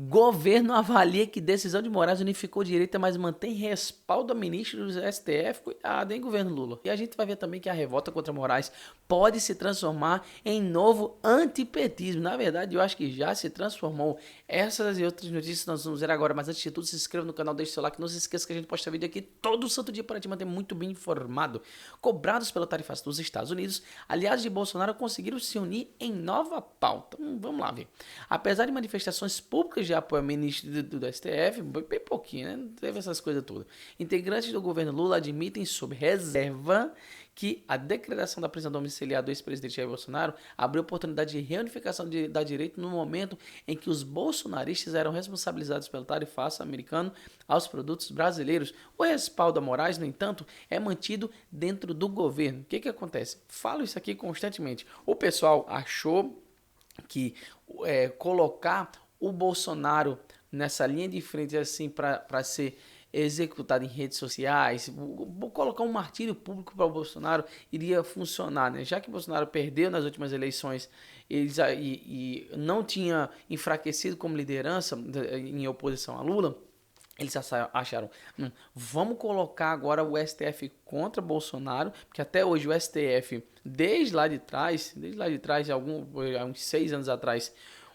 Governo avalia que decisão de Moraes unificou direita, mas mantém respaldo a ministro do STF. Cuidado, hein, governo Lula. E a gente vai ver também que a revolta contra Moraes pode se transformar em novo antipetismo. Na verdade, eu acho que já se transformou. Essas e outras notícias nós vamos ver agora. Mas antes de tudo, se inscreva no canal, deixe seu like. Não se esqueça que a gente posta vídeo aqui todo santo dia para te manter muito bem informado. Cobrados pela tarifaça dos Estados Unidos, aliados de Bolsonaro conseguiram se unir em nova pauta. Vamos lá ver. Apesar de manifestações públicas de apoio ao ministro do STF, bem pouquinho, né? Não teve essas coisas todas. Integrantes do governo Lula admitem, sob reserva, que a decretação da prisão domiciliar do ex-presidente Jair Bolsonaro abriu oportunidade de reunificação da direita no momento em que os bolsonaristas eram responsabilizados pelo tarifaço americano aos produtos brasileiros. O respaldo a Moraes, no entanto, é mantido dentro do governo. O que acontece? Falo isso aqui constantemente. O pessoal achou que colocar o Bolsonaro nessa linha de frente assim para ser executado em redes sociais, colocar um martírio público para o Bolsonaro iria funcionar, né? Já que o Bolsonaro perdeu nas últimas eleições e não tinha enfraquecido como liderança em oposição a Lula, eles acharam, vamos colocar agora o STF contra Bolsonaro, porque até hoje o STF, desde lá de trás, há uns 6 anos atrás,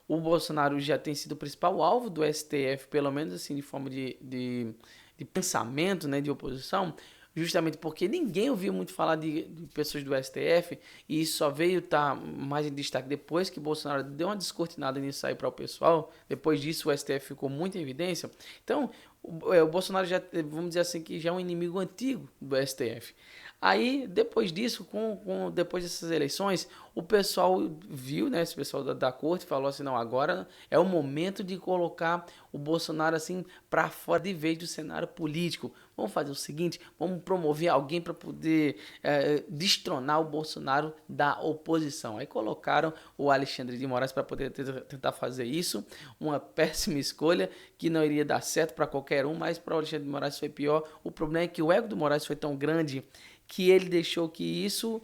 o Bolsonaro já tem sido o principal alvo do STF, pelo menos assim de forma de pensamento, né, de oposição, justamente porque ninguém ouviu muito falar de pessoas do STF e isso só veio estar mais em destaque depois que Bolsonaro deu uma descortinada nisso aí para o pessoal. Depois disso o STF ficou muito em evidência. Então o Bolsonaro já, vamos dizer assim, que já é um inimigo antigo do STF. Aí, depois disso, depois dessas eleições, o pessoal viu, né, esse pessoal da corte falou assim, não, agora é o momento de colocar o Bolsonaro assim para fora de vez do cenário político. Vamos fazer o seguinte, vamos promover alguém para poder destronar o Bolsonaro da oposição. Aí colocaram o Alexandre de Moraes para poder tentar fazer isso, uma péssima escolha que não iria dar certo para qualquer um, mas para o Alexandre de Moraes foi pior. O problema é que o ego do Moraes foi tão grande que ele deixou que isso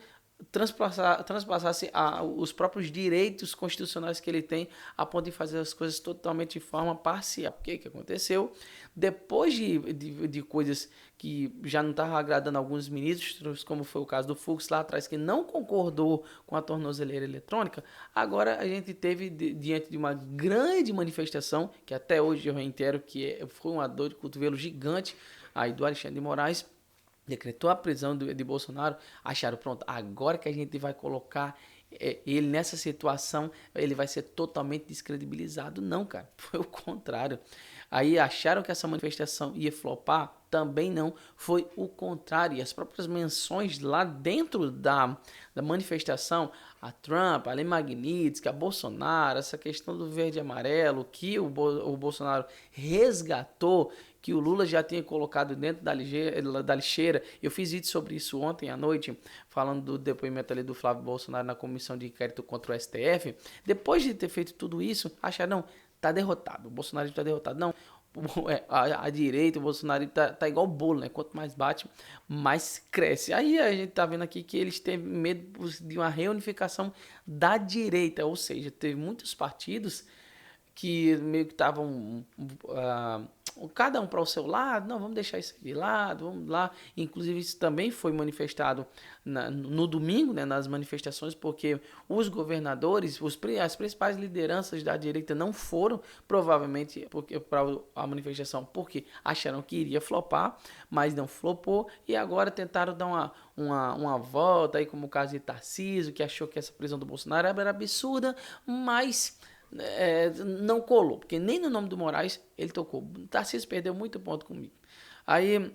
transpassasse os próprios direitos constitucionais que ele tem a ponto de fazer as coisas totalmente de forma parcial. O que aconteceu? Depois de coisas que já não estavam agradando alguns ministros, como foi o caso do Fux lá atrás, que não concordou com a tornozeleira eletrônica, agora a gente teve diante de uma grande manifestação, que até hoje eu reitero que foi uma dor de cotovelo gigante aí do Alexandre de Moraes, decretou a prisão de Bolsonaro, acharam, pronto, agora que a gente vai colocar ele nessa situação, ele vai ser totalmente descredibilizado. Não, cara, foi o contrário. Aí acharam que essa manifestação ia flopar, também não, foi o contrário. E as próprias menções lá dentro da manifestação, a Trump, a Lei Magnitsky, a Bolsonaro, essa questão do verde e amarelo, que o Bolsonaro resgatou, que o Lula já tinha colocado dentro da lixeira. Eu fiz vídeo sobre isso ontem à noite, falando do depoimento ali do Flávio Bolsonaro na comissão de inquérito contra o STF. Depois de ter feito tudo isso, acharam, não, tá derrotado, o Bolsonaro está derrotado. Não, a direita, o Bolsonaro tá igual bolo, né? Quanto mais bate, mais cresce. Aí a gente tá vendo aqui que eles têm medo de uma reunificação da direita, ou seja, teve muitos partidos que meio que estavam cada um para o seu lado, não, vamos deixar isso de lado, vamos lá. Inclusive isso também foi manifestado no domingo, né, nas manifestações, porque os governadores, as principais lideranças da direita não foram, provavelmente, para a manifestação, porque acharam que iria flopar, mas não flopou, e agora tentaram dar uma volta, aí como o caso de Tarcísio, que achou que essa prisão do Bolsonaro era absurda, mas não colou, porque nem no nome do Moraes ele tocou. O Tarcísio perdeu muito ponto comigo. Aí,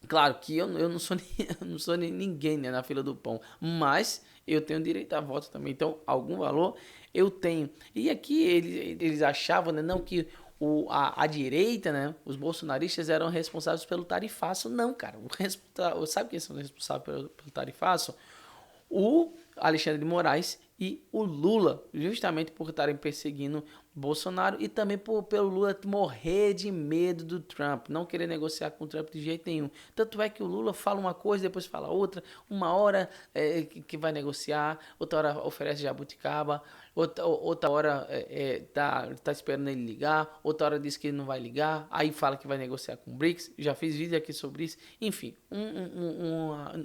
claro que eu não sou eu não sou ninguém, né, na fila do pão, mas eu tenho direito a voto também, então algum valor eu tenho. E aqui eles achavam, né, não, que a direita, né, os bolsonaristas eram responsáveis pelo tarifaço. Não, cara, sabe quem são responsáveis pelo tarifaço? O Alexandre de Moraes e o Lula, justamente por estarem perseguindo Bolsonaro e também pelo Lula morrer de medo do Trump, não querer negociar com o Trump de jeito nenhum. Tanto é que o Lula fala uma coisa, depois fala outra, uma hora que vai negociar, outra hora oferece jabuticaba, outra hora tá esperando ele ligar, outra hora diz que ele não vai ligar, aí fala que vai negociar com o BRICS, já fiz vídeo aqui sobre isso, enfim,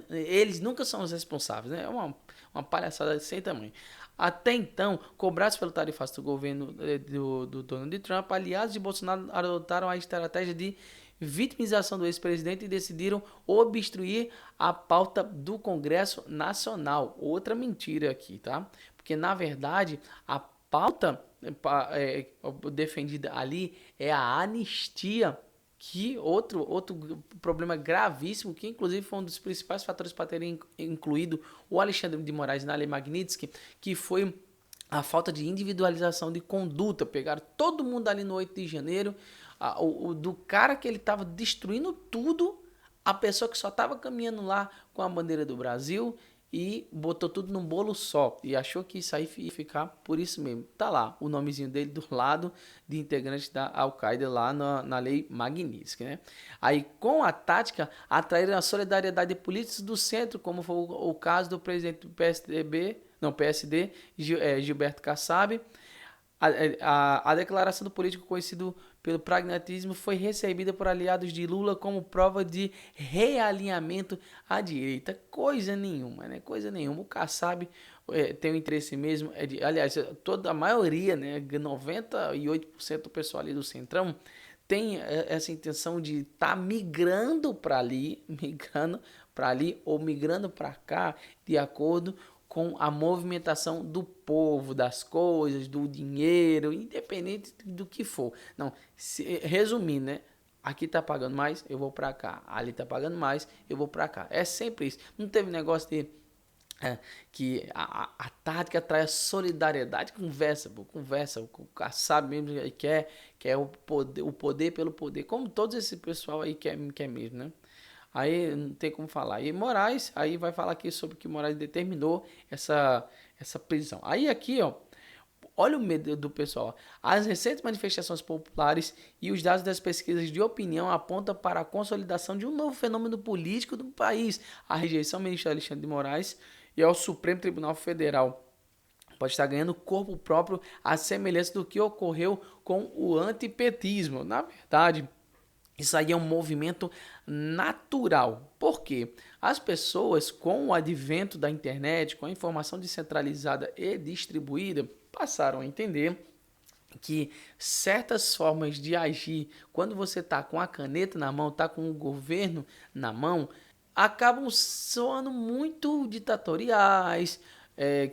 eles nunca são os responsáveis, né? É uma palhaçada sem tamanho. Até então, cobrados pelo tarifaço do governo do Donald Trump, aliados de Bolsonaro adotaram a estratégia de vitimização do ex-presidente e decidiram obstruir a pauta do Congresso Nacional. Outra mentira aqui, tá? Porque, na verdade, a pauta defendida ali é a anistia, que outro problema gravíssimo, que inclusive foi um dos principais fatores para terem incluído o Alexandre de Moraes na Lei Magnitsky, que foi a falta de individualização de conduta. Pegaram todo mundo ali no 8 de janeiro, do cara que ele estava destruindo tudo, a pessoa que só estava caminhando lá com a bandeira do Brasil, e botou tudo num bolo só e achou que isso aí ia ficar por isso mesmo. Tá lá o nomezinho dele do lado de integrante da Al-Qaeda lá na Lei Magnitsky, né? Aí, com a tática, atraíram a solidariedade de políticos do centro, como foi o caso do presidente do PSD, Gilberto Kassab. A declaração do político conhecido pelo pragmatismo foi recebida por aliados de Lula como prova de realinhamento à direita. Coisa nenhuma, né? Coisa nenhuma. O Kassab tem o interesse mesmo, aliás, toda a maioria, né? 98% do pessoal ali do Centrão tem essa intenção de estar migrando para ali ou migrando para cá, de acordo com a movimentação do povo, das coisas, do dinheiro, independente do que for. Não, resumindo, né? Aqui tá pagando mais, eu vou para cá. Ali tá pagando mais, eu vou para cá. É sempre isso. Não teve negócio de que a tática traz solidariedade. Conversa, o cara sabe mesmo que quer o poder pelo poder, como todos esse pessoal aí quer mesmo, né? Aí não tem como falar. E Moraes, aí vai falar aqui sobre que Moraes determinou essa prisão. Aí aqui, ó, olha o medo do pessoal. As recentes manifestações populares e os dados das pesquisas de opinião apontam para a consolidação de um novo fenômeno político do país. A rejeição ao ministro Alexandre de Moraes e ao Supremo Tribunal Federal pode estar ganhando corpo próprio, à semelhança do que ocorreu com o antipetismo. Na verdade, isso aí é um movimento natural. Por quê? As pessoas, com o advento da internet, com a informação descentralizada e distribuída, passaram a entender que certas formas de agir, quando você está com a caneta na mão, está com o governo na mão, acabam soando muito ditatoriais,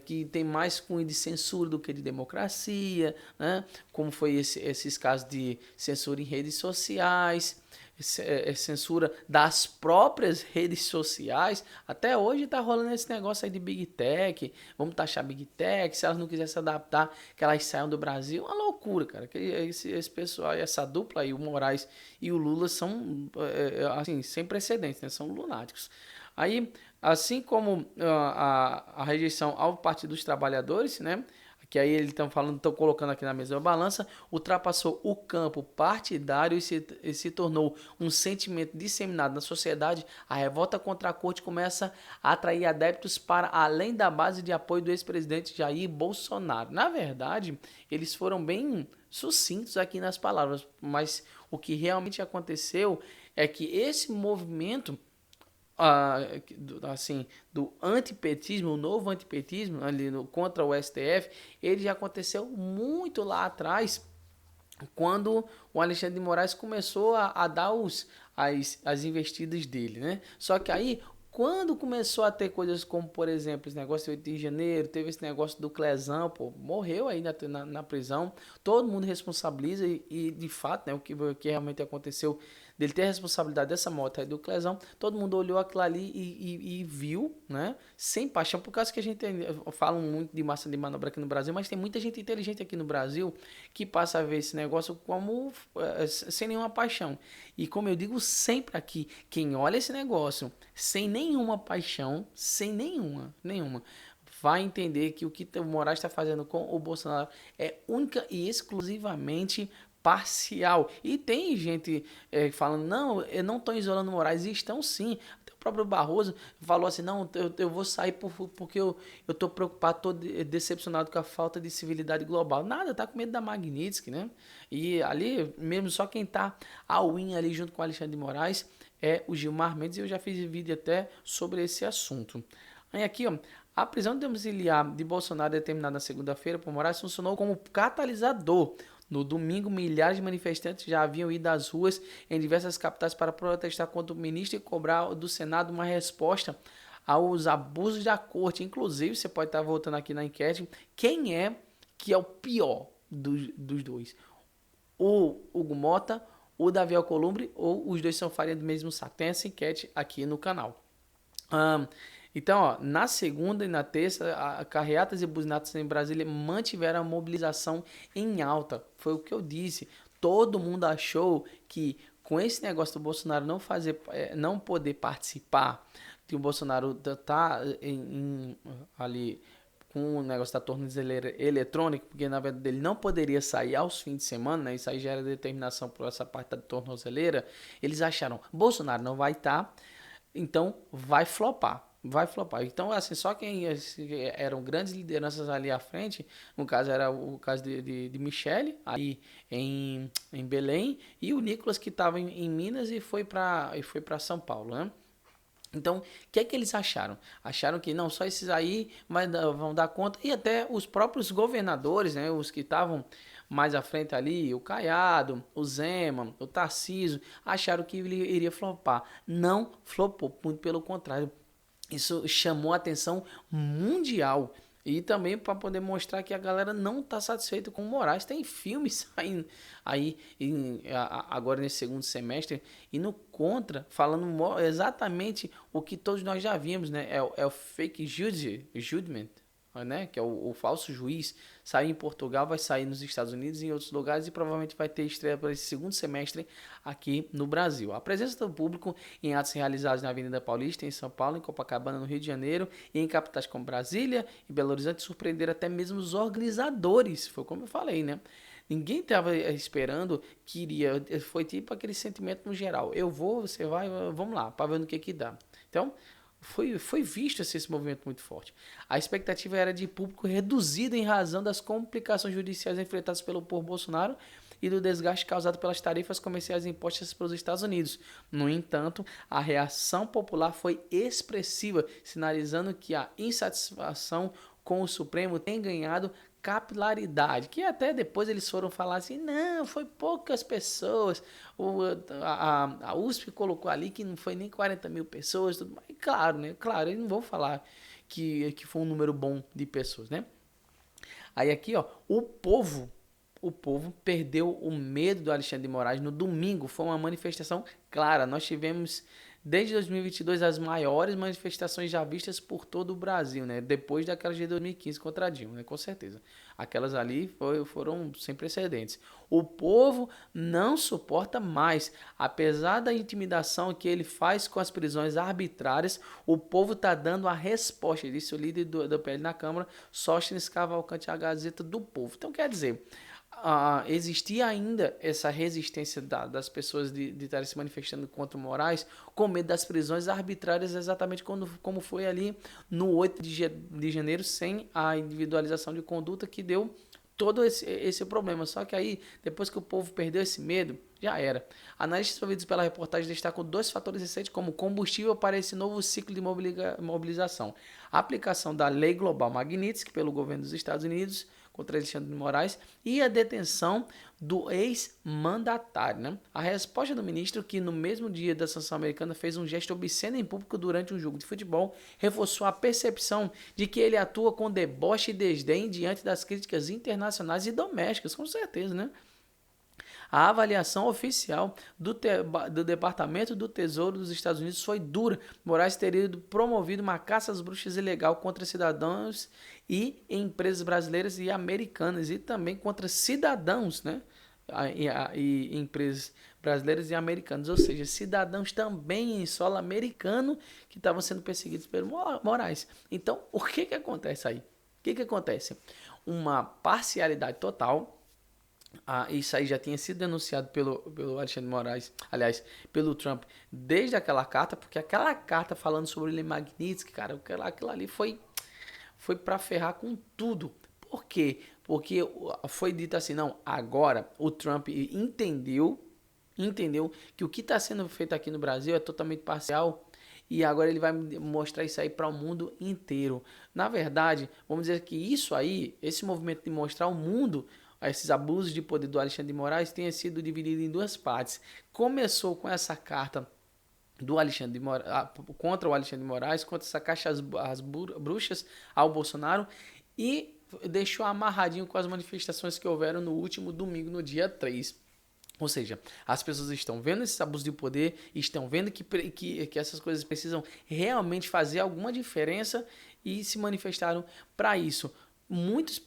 que tem mais cunho de censura do que de democracia, né? Como foi esses casos de censura em redes sociais, censura das próprias redes sociais. Até hoje está rolando esse negócio aí de Big Tech, vamos taxar Big Tech, se elas não quiserem se adaptar, que elas saiam do Brasil. Uma loucura, cara. Esse pessoal, essa dupla aí, o Moraes e o Lula, são assim, sem precedentes, né? São lunáticos. Aí, assim como a rejeição ao Partido dos Trabalhadores, né? Que aí eles estão colocando aqui na mesma balança, ultrapassou o campo partidário e se tornou um sentimento disseminado na sociedade. A revolta contra a corte começa a atrair adeptos para além da base de apoio do ex-presidente Jair Bolsonaro. Na verdade, eles foram bem sucintos aqui nas palavras, mas o que realmente aconteceu é que esse movimento assim, do antipetismo, o novo antipetismo ali contra o STF, ele já aconteceu muito lá atrás, quando o Alexandre de Moraes começou a dar as investidas dele, né? Só que aí, quando começou a ter coisas como, por exemplo, esse negócio de 8 de janeiro, teve esse negócio do Clezão, pô, morreu aí na prisão, todo mundo responsabiliza e de fato, né, o que realmente aconteceu dele ter a responsabilidade dessa morte aí do Clezão, todo mundo olhou aquilo ali e viu, né, sem paixão, por causa que a gente fala muito de massa de manobra aqui no Brasil, mas tem muita gente inteligente aqui no Brasil que passa a ver esse negócio como sem nenhuma paixão. E como eu digo sempre aqui, quem olha esse negócio sem nenhuma paixão, sem nenhuma, vai entender que o que o Moraes está fazendo com o Bolsonaro é única e exclusivamente parcial. E tem gente falando, não, eu não estou isolando o Moraes, e estão sim. Até o próprio Barroso falou assim, não, eu vou sair porque eu estou preocupado, estou decepcionado com a falta de civilidade global. Nada, tá com medo da Magnitsky, né? E ali, mesmo só quem tá all-in ali junto com o Alexandre de Moraes é o Gilmar Mendes, e eu já fiz vídeo até sobre esse assunto. Aí aqui, ó, a prisão domiciliar de Bolsonaro determinada na segunda-feira por Moraes funcionou como catalisador. No domingo, milhares de manifestantes já haviam ido às ruas em diversas capitais para protestar contra o ministro e cobrar do Senado uma resposta aos abusos da corte. Inclusive, você pode estar voltando aqui na enquete, quem é que é o pior dos dois? O Hugo Mota, o Davi Alcolumbre ou os dois são farinha do mesmo saco? Tem essa enquete aqui no canal. Então, ó, na segunda e na terça, carreatas e buzinatas em Brasília mantiveram a mobilização em alta. Foi o que eu disse. Todo mundo achou que com esse negócio do Bolsonaro não poder participar, que o Bolsonaro tá ali com o negócio da tornozeleira eletrônica, porque na verdade ele não poderia sair aos fins de semana, né? Isso aí já era determinação por essa parte da tornozeleira. Eles acharam, Bolsonaro não vai estar, então vai flopar. Vai flopar. Então, assim, só quem eram grandes lideranças ali à frente, no caso era o caso de Michele, aí em Belém, e o Nicolas que estava em Minas e foi para São Paulo, né? Então, o que é que eles acharam? Acharam que não, só esses aí vão dar conta, e até os próprios governadores, né, os que estavam mais à frente ali, o Caiado, o Zema, o Tarcísio, acharam que ele iria flopar. Não flopou, muito pelo contrário. Isso chamou a atenção mundial. E também para poder mostrar que a galera não está satisfeita com o Moraes. Tem filmes saindo aí agora nesse segundo semestre indo contra, falando exatamente o que todos nós já vimos, né? É o fake judgment, né? Que é o falso juiz. Saiu em Portugal, vai sair nos Estados Unidos e em outros lugares e provavelmente vai ter estreia para esse segundo semestre aqui no Brasil. A presença do público em atos realizados na Avenida Paulista, em São Paulo, em Copacabana, no Rio de Janeiro e em capitais como Brasília e Belo Horizonte surpreenderam até mesmo os organizadores. Foi como eu falei, né? Ninguém estava esperando que iria. Foi tipo aquele sentimento no geral. Eu vou, você vai, vamos lá, para ver no que dá. Então, foi visto esse movimento muito forte. A expectativa era de público reduzido em razão das complicações judiciais enfrentadas pelo povo Bolsonaro e do desgaste causado pelas tarifas comerciais impostas pelos Estados Unidos. No entanto, a reação popular foi expressiva, sinalizando que a insatisfação com o Supremo tem ganhado capilaridade, que até depois eles foram falar assim, não, foi poucas pessoas, a USP colocou ali que não foi nem 40 mil pessoas, tudo mais. Claro, né? Claro, eles não vão falar que foi um número bom de pessoas, né? Aí aqui, ó, o povo perdeu o medo do Alexandre de Moraes no domingo, foi uma manifestação clara, nós tivemos desde 2022 as maiores manifestações já vistas por todo o Brasil, né? Depois daquelas de 2015 contra a Dilma, né? Com certeza. Aquelas ali foram sem precedentes. O povo não suporta mais. Apesar da intimidação que ele faz com as prisões arbitrárias, o povo está dando a resposta, disse o líder do PL na Câmara, Sóstenes Cavalcante, a Gazeta do Povo. Então, quer dizer, existia ainda essa resistência das pessoas de estarem se manifestando contra o Moraes com medo das prisões arbitrárias, exatamente como foi ali no 8 de janeiro, sem a individualização de conduta que deu todo esse problema. Só que aí, depois que o povo perdeu esse medo, já era. Analistas ouvidos pela reportagem destacam 2 fatores recentes como combustível para esse novo ciclo de mobilização. A aplicação da Lei Global Magnitsky pelo governo dos Estados Unidos contra Alexandre de Moraes e a detenção do ex-mandatário, né? A resposta do ministro, que no mesmo dia da sanção americana fez um gesto obsceno em público durante um jogo de futebol, reforçou a percepção de que ele atua com deboche e desdém diante das críticas internacionais e domésticas, com certeza, né? A avaliação oficial do Departamento do Tesouro dos Estados Unidos foi dura. Moraes teria promovido uma caça às bruxas ilegal contra cidadãos e empresas brasileiras e americanas e também contra cidadãos, né? e empresas brasileiras e americanas, ou seja, cidadãos também em solo americano que estavam sendo perseguidos pelo Moraes. Então, o que acontece aí? O que acontece? Uma parcialidade total. Isso aí já tinha sido denunciado pelo Alexandre de Moraes, aliás, pelo Trump, desde aquela carta, porque aquela carta falando sobre o Magnitsky, cara, aquilo ali foi para ferrar com tudo. Por quê? Porque foi dito assim, não, agora o Trump entendeu que o que está sendo feito aqui no Brasil é totalmente parcial e agora ele vai mostrar isso aí para o mundo inteiro. Na verdade, vamos dizer que isso aí, esse movimento de mostrar ao mundo esses abusos de poder do Alexandre de Moraes tenha sido dividido em duas partes. Começou com essa carta do Alexandre de Moraes, contra o Alexandre de Moraes, contra essa caixa as bruxas ao Bolsonaro e deixou amarradinho com as manifestações que houveram no último domingo, no dia 3. Ou seja, as pessoas estão vendo esses abusos de poder, estão vendo que essas coisas precisam realmente fazer alguma diferença e se manifestaram para isso. Muitos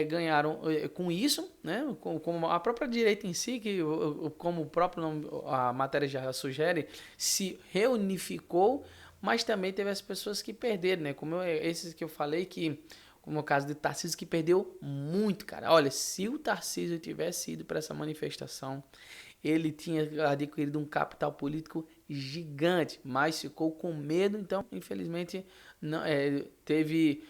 ganharam com isso, né? Como a própria direita em si, que como o próprio nome, a matéria já sugere, se reunificou, mas também teve as pessoas que perderam, né? Como esses que eu falei, como o caso de Tarcísio, que perdeu muito, cara. Olha, se o Tarcísio tivesse ido para essa manifestação, ele tinha adquirido um capital político gigante, mas ficou com medo, então, infelizmente, não, teve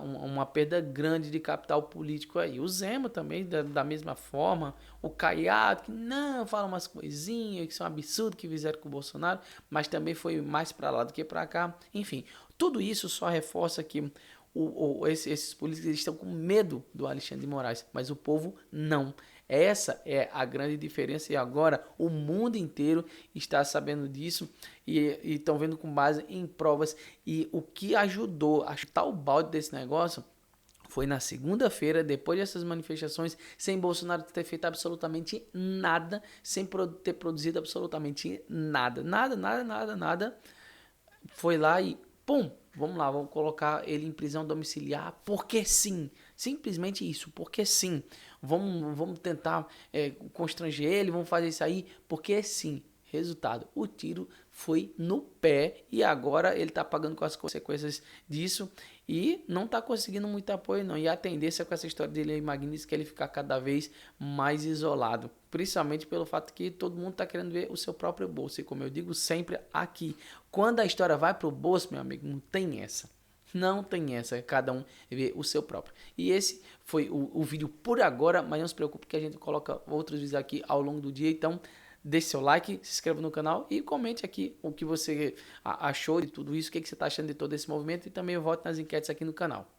uma perda grande de capital político aí. O Zema também, da mesma forma, o Caiado, que não fala umas coisinhas que são absurdos que fizeram com o Bolsonaro, mas também foi mais para lá do que para cá. Enfim, tudo isso só reforça que esses políticos estão com medo do Alexandre de Moraes, mas o povo não. Essa é a grande diferença e agora o mundo inteiro está sabendo disso e estão vendo com base em provas. E o que ajudou a chutar o balde desse negócio foi na segunda-feira, depois dessas manifestações, sem Bolsonaro ter feito absolutamente nada, sem ter produzido absolutamente nada. Nada. Foi lá e pum, vamos lá, vamos colocar ele em prisão domiciliar, porque sim, simplesmente isso, porque sim, vamos tentar constranger ele, vamos fazer isso aí, porque sim. Resultado, o tiro foi no pé e agora ele está pagando com as consequências disso e não está conseguindo muito apoio não. E a tendência com essa história dele Magnitsky é ele ficar cada vez mais isolado, principalmente pelo fato que todo mundo está querendo ver o seu próprio bolso. E como eu digo sempre aqui, quando a história vai para o bolso, meu amigo, não tem essa. Não tem essa, cada um vê o seu próprio. E esse foi o vídeo por agora, mas não se preocupe que a gente coloca outros vídeos aqui ao longo do dia, então deixe seu like, se inscreva no canal e comente aqui o que você achou de tudo isso, o que você está achando de todo esse movimento e também vote nas enquetes aqui no canal.